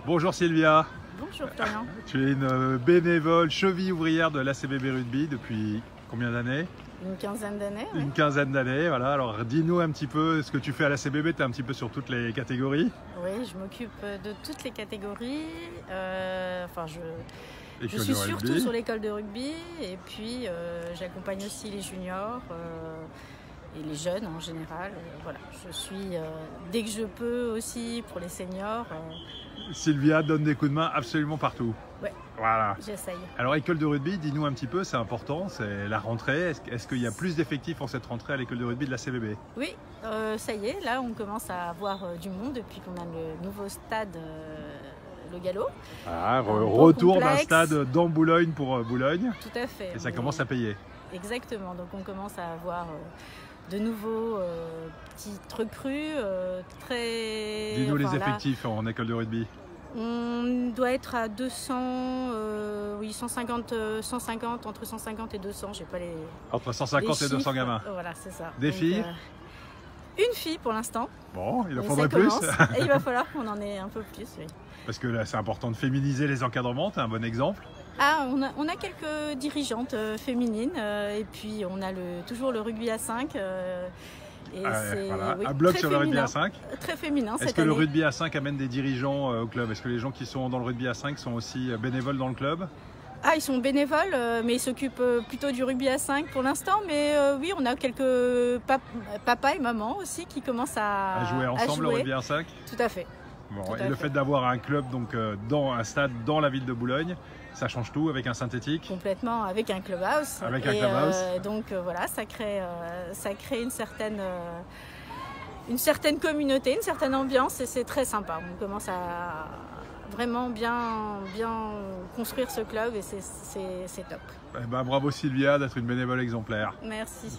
Bonjour Sylvia. Bonjour Florian. Tu es une bénévole cheville ouvrière de l'ACBB Rugby depuis combien d'années? Une quinzaine d'années. Une quinzaine d'années, voilà. Alors dis-nous un petit peu ce que tu fais à l'ACBB, tu es un petit peu sur toutes les catégories. Oui, je m'occupe de toutes les catégories. Je suis de surtout rugby. sur l'école de rugby et puis j'accompagne aussi les juniors et les jeunes en général. Voilà, je suis dès que je peux aussi pour les seniors. Sylvia donne des coups de main absolument partout. Ouais, voilà. J'essaye. Alors école de rugby, dis-nous un petit peu, c'est important, c'est la rentrée. Est-ce qu'il y a plus d'effectifs en cette rentrée à l'école de rugby de l'ACBB? Oui, ça y est, là on commence à avoir du monde depuis qu'on a le nouveau stade, le Galop. Ah, beau retour d'un complexe. stade dans Boulogne pour Boulogne. Tout à fait. Et ça commence à payer. Exactement, donc on commence à avoir de nouveaux petites recrues très... Dis-nous les là, effectifs en école de rugby. on doit être à 200, oui 150, entre 150 et 200, j'ai pas les Entre 150 et 200 chiffres. gamins. Voilà, c'est ça. Des Donc, filles une fille pour l'instant. Bon, il en Mais faudrait ça plus. commence, et il va falloir qu'on en ait un peu plus, oui. Parce que là, c'est important de féminiser les encadrements, tu es un bon exemple. Ah, on a quelques dirigeantes féminines et puis on a toujours le rugby à 5. Voilà. Oui, Un blog très sur le rugby féminin. à 5. Très féminin Est-ce cette que le année. rugby à 5 amène des dirigeants au club? Est-ce que les gens qui sont dans le rugby à 5 sont aussi bénévoles dans le club? Ah, ils sont bénévoles, mais ils s'occupent plutôt du rugby à 5 pour l'instant. Mais oui, on a quelques papa et maman aussi qui commencent À jouer ensemble le rugby à 5? Tout à fait. Bon, Tout et à le fait. fait d'avoir un club donc, dans un stade dans la ville de Boulogne, ça change tout avec un synthétique? Complètement, avec un clubhouse. Avec un clubhouse. Donc voilà, ça crée une certaine communauté, une certaine ambiance et c'est très sympa. On commence à vraiment bien construire ce club et c'est top. Eh ben, bravo Sylvia d'être une bénévole exemplaire. Merci.